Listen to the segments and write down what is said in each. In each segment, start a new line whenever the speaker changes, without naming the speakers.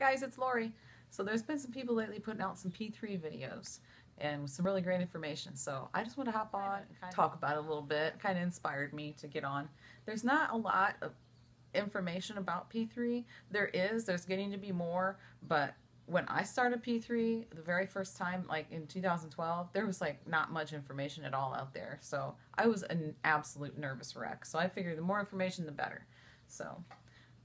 guys, it's Lori. So there's been some people lately putting out some P3 videos and with some really great information. So I just want to hop on and kind of talk about it a little bit. Kind of inspired me to get on. There's not a lot of information about P3. There's getting to be more, but when I started P3 the very first time, like in 2012, there was like not much information at all out there. So I was an absolute nervous wreck. So I figured the more information, the better. So,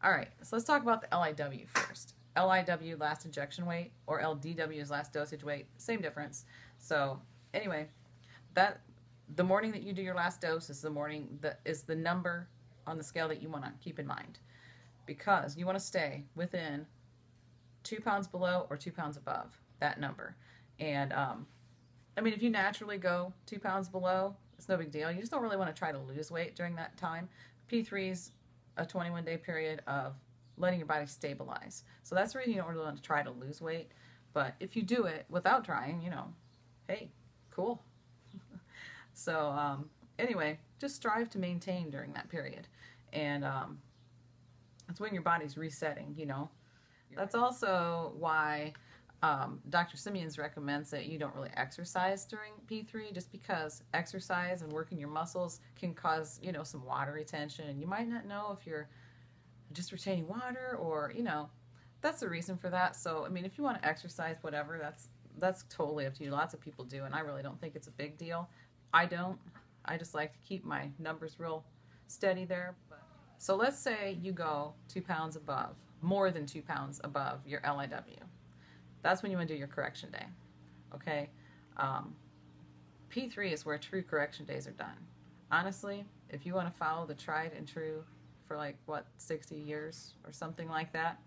all right, so let's talk about the LIW first. LIW, last injection weight, or LDW is last dosage weight, same difference. So anyway, the morning that you do your last dose is the number on the scale that you want to keep in mind, because you want to stay within 2 pounds below or 2 pounds above that number. And I mean, if you naturally go 2 pounds below, it's no big deal. You just don't really want to try to lose weight during that time. P3 is a 21-day period of letting your body stabilize. So that's the reason you don't really want to try to lose weight. But if you do it without trying, you know, hey, cool. So anyway, just strive to maintain during that period. And that's when your body's resetting, you know. That's also why Dr. Simeons recommends that you don't really exercise during P3, just because exercise and working your muscles can cause, you know, some water retention. And you might not know if you're just retaining water or, you know, that's the reason for that. So, I mean, if you want to exercise, whatever, that's totally up to you. Lots of people do, and I really don't think it's a big deal. I don't. I just like to keep my numbers real steady there. So let's say you go 2 pounds above, more than 2 pounds above your LIW. That's when you want to do your correction day, okay? P3 is where true correction days are done. Honestly, if you want to follow the tried and true for like, what, 60 years or something like that,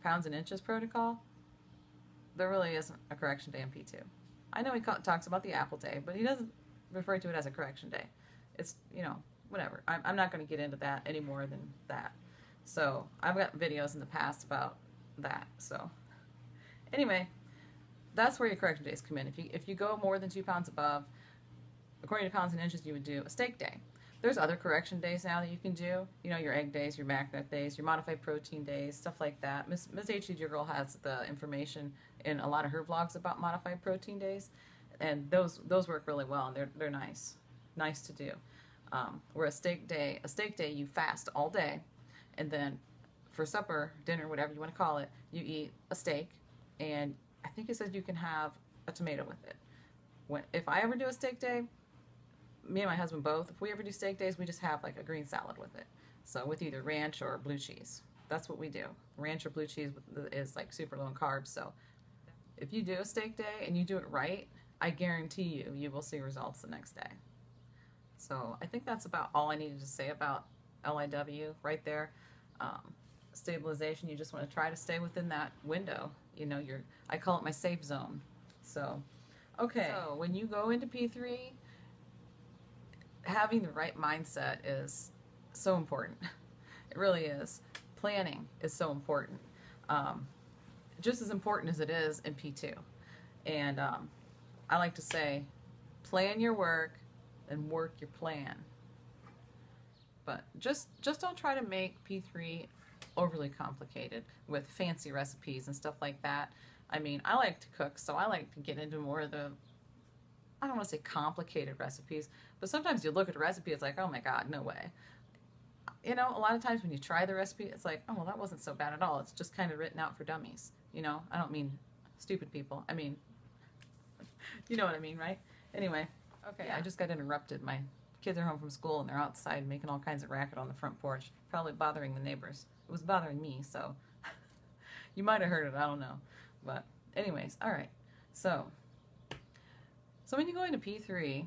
pounds and inches protocol, there really isn't a correction day in P2. I know he talks about the apple day, but he doesn't refer to it as a correction day. It's, you know, whatever. I'm not going to get into that any more than that. So I've got videos in the past about that. So anyway, that's where your correction days come in. If you go more than 2 pounds above, according to pounds and inches, you would do a steak day. There's other correction days now that you can do. You know, your egg days, your macronut days, your modified protein days, stuff like that. Miss hCG Girl has the information in a lot of her vlogs about modified protein days, and those work really well, and they're nice to do. Where a steak day, you fast all day, and then for supper, dinner, whatever you want to call it, you eat a steak, and I think it says you can have a tomato with it. If I ever do a steak day, me and my husband both, if we ever do steak days, we just have like a green salad with it. So with either ranch or blue cheese. That's what we do. Ranch or blue cheese is like super low in carbs. So if you do a steak day and you do it right, I guarantee you will see results the next day. So I think that's about all I needed to say about LIW right there. Stabilization, you just want to try to stay within that window. You know, I call it my safe zone. So, okay, so when you go into P3, having the right mindset is so important. It really is. Planning is so important. Just as important as it is in P2. And I like to say, plan your work and work your plan. But just don't try to make P3 overly complicated with fancy recipes and stuff like that. I mean, I like to cook, so I like to get into more of the, I don't want to say complicated recipes, but sometimes you look at a recipe, it's like, oh my God, no way. You know, a lot of times when you try the recipe, it's like, oh, well, that wasn't so bad at all. It's just kind of written out for dummies. You know, I don't mean stupid people. I mean, you know what I mean, right? Anyway, okay, yeah. I just got interrupted. My kids are home from school and they're outside making all kinds of racket on the front porch, probably bothering the neighbors. It was bothering me, so you might have heard it, I don't know. But anyways, all right. So when you go into P3,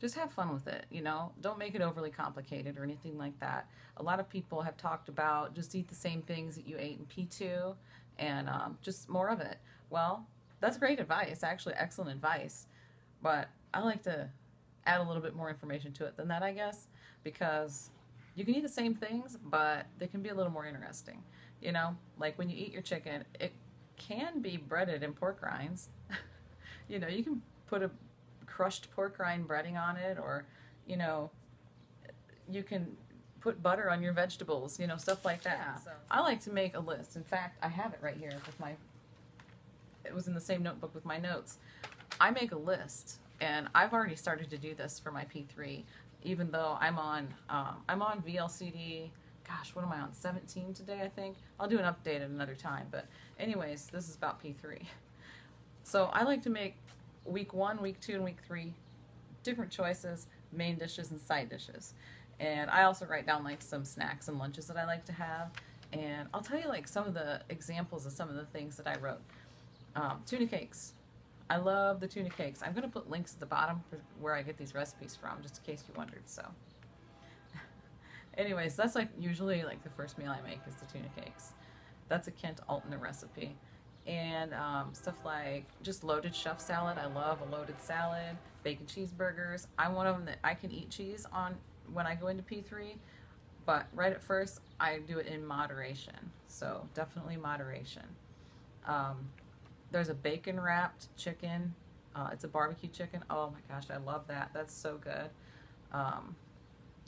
just have fun with it, you know? Don't make it overly complicated or anything like that. A lot of people have talked about just eat the same things that you ate in P2 and just more of it. Well, that's great advice, actually excellent advice. But I like to add a little bit more information to it than that, I guess, because you can eat the same things, but they can be a little more interesting. You know, like when you eat your chicken, it can be breaded in pork rinds. You know, you can put a crushed pork rind breading on it, or, you know, you can put butter on your vegetables, you know, stuff like that.
Yeah.
So I like to make a list. In fact, I have it right here with my, it was in the same notebook with my notes. I make a list, and I've already started to do this for my P3, even though I'm on VLCD. Gosh, what am I on? 17 today, I think. I'll do an update at another time, but anyways, this is about P3. So I like to make week 1, week 2, and week 3 different choices, main dishes and side dishes. And I also write down like some snacks and lunches that I like to have. And I'll tell you like some of the examples of some of the things that I wrote. Tuna cakes. I love the tuna cakes. I'm going to put links at the bottom for where I get these recipes from, just in case you wondered. So anyways, that's like usually like the first meal I make is the tuna cakes. That's a Kent Altena recipe. And stuff like just loaded chef salad. I love a loaded salad. Bacon cheeseburgers. I'm one of them that I can eat cheese on when I go into P3, but right at first I do it in moderation. So definitely moderation. There's a bacon wrapped chicken. It's a barbecue chicken. Oh my gosh, I love that. That's so good.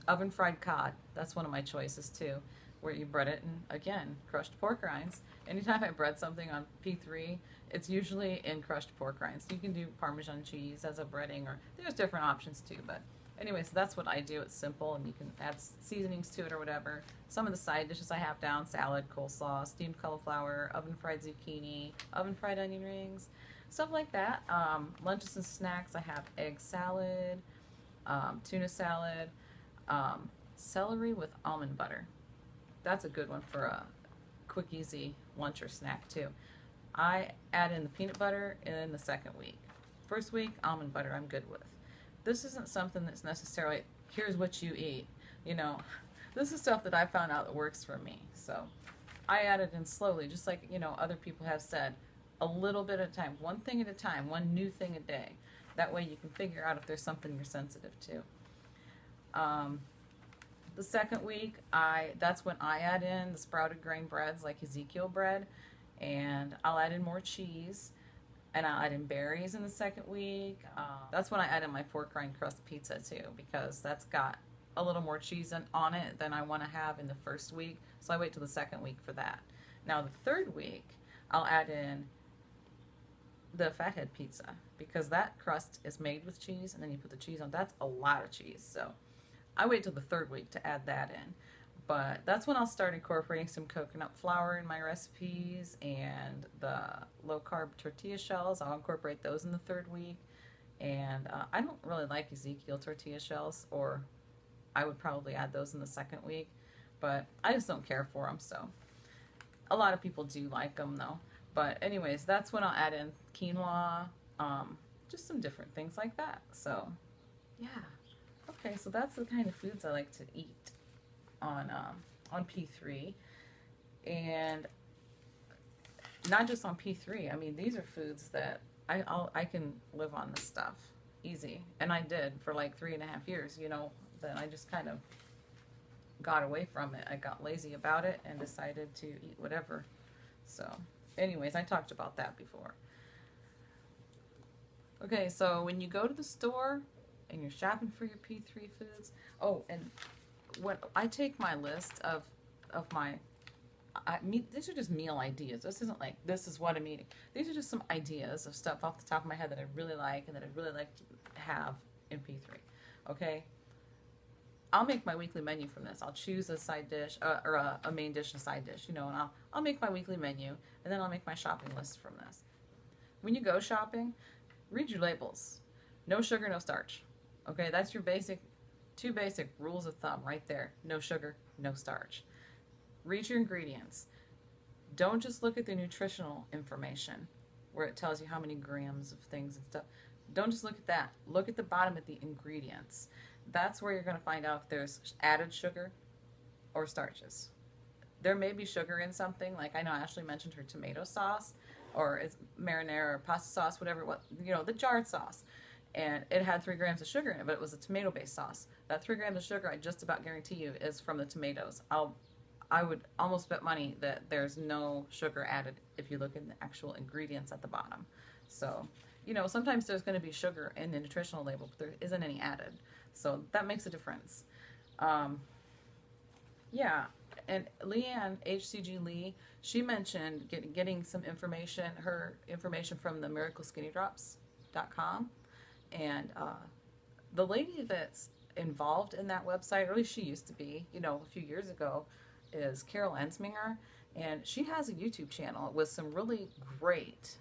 Oven fried cod. That's one of my choices too, where you bread it in, again, crushed pork rinds. Anytime I bread something on P3, it's usually in crushed pork rinds. You can do Parmesan cheese as a breading, or there's different options too, but anyway, so that's what I do. It's simple, and you can add seasonings to it or whatever. Some of the side dishes I have down: salad, coleslaw, steamed cauliflower, oven fried zucchini, oven fried onion rings, stuff like that. Lunches and snacks, I have egg salad, tuna salad, celery with almond butter. That's a good one for a quick, easy lunch or snack too. I add in the peanut butter in the second week. First week, almond butter I'm good with. This isn't something that's necessarily, here's what you eat. You know, this is stuff that I found out that works for me. So I add it in slowly, just like, you know, other people have said, a little bit at a time, one thing at a time, one new thing a day. That way you can figure out if there's something you're sensitive to. The second week, that's when I add in the sprouted grain breads like Ezekiel bread, and I'll add in more cheese, and I'll add in berries in the second week. That's when I add in my pork rind crust pizza too, because that's got a little more cheese on it than I want to have in the first week, so I wait till the second week for that. Now the third week, I'll add in the fathead pizza, because that crust is made with cheese, and then you put the cheese on. That's a lot of cheese, so I wait till the third week to add that in. But that's when I'll start incorporating some coconut flour in my recipes, and the low-carb tortilla shells. I'll incorporate those in the third week. And I don't really like Ezekiel tortilla shells, or I would probably add those in the second week. But I just don't care for them, so. A lot of people do like them, though. But anyways, that's when I'll add in quinoa, just some different things like that. So, yeah. Okay, so that's the kind of foods I like to eat on P3, and not just on P3. I mean, these are foods that I can live on this stuff easy, and I did for like 3.5 years. You know, then I just kind of got away from it. I got lazy about it and decided to eat whatever. So, anyways, I talked about that before. Okay, so when you go to the store and you're shopping for your P3 foods, oh, and when I take my list of my, these are just meal ideas. This isn't like, this is what I'm eating. These are just some ideas of stuff off the top of my head that I really like and that I'd really like to have in P3. Okay? I'll make my weekly menu from this. I'll choose a side dish, or a main dish and a side dish, you know, and I'll make my weekly menu, and then I'll make my shopping list from this. When you go shopping, read your labels. No sugar, no starch. Okay, that's your two basic rules of thumb right there. No sugar, no starch. Read your ingredients. Don't just look at the nutritional information where it tells you how many grams of things and stuff. Don't just look at that. Look at the bottom of the ingredients. That's where you're going to find out if there's added sugar or starches. There may be sugar in something, like I know Ashley mentioned her tomato sauce, or it's marinara or pasta sauce, whatever, the jarred sauce. And it had 3 grams of sugar in it, but it was a tomato-based sauce. That 3 grams of sugar, I just about guarantee you, is from the tomatoes. I would almost bet money that there's no sugar added if you look in the actual ingredients at the bottom. So, you know, sometimes there's going to be sugar in the nutritional label, but there isn't any added. So that makes a difference. Yeah, and Leanne, hCG Lee, she mentioned getting some information, her information from the miracleskinnydrops.com. And the lady that's involved in that website, or at least she used to be, you know, a few years ago, is Carol Ensminger. And she has a YouTube channel with some really great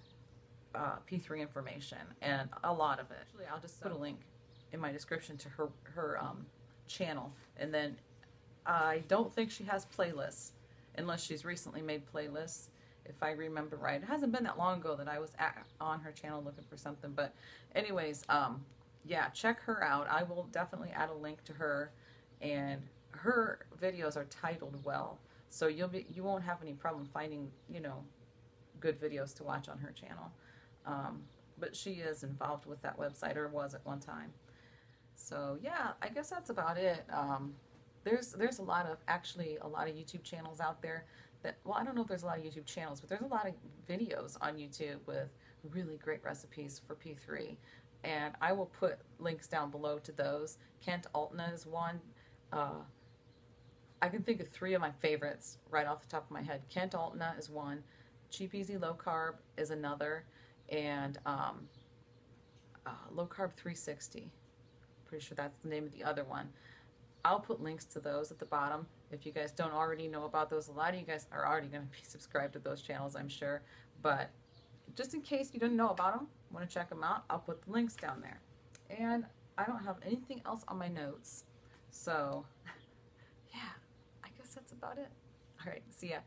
P3 information, and a lot of it. Actually, I'll just put a link in my description to her channel. And then I don't think she has playlists, unless she's recently made playlists, if I remember right. It hasn't been that long ago that I was on her channel looking for something. But anyways, yeah, check her out. I will definitely add a link to her, and her videos are titled well, so you won't have any problem finding, you know, good videos to watch on her channel. But she is involved with that website, or was at one time. So yeah, I guess that's about it. There's a lot of YouTube channels out there that, well, I don't know if there's a lot of YouTube channels, but there's a lot of videos on YouTube with really great recipes for P3. And I will put links down below to those. Kent Altna is one. I can think of 3 of my favorites right off the top of my head. Kent Altna is one. Cheap Easy Low Carb is another. And Low Carb 360. Pretty sure that's the name of the other one. I'll put links to those at the bottom. If you guys don't already know about those, a lot of you guys are already going to be subscribed to those channels, I'm sure. But just in case you didn't know about them, want to check them out, I'll put the links down there. And I don't have anything else on my notes. So, yeah, I guess that's about it. All right, see ya.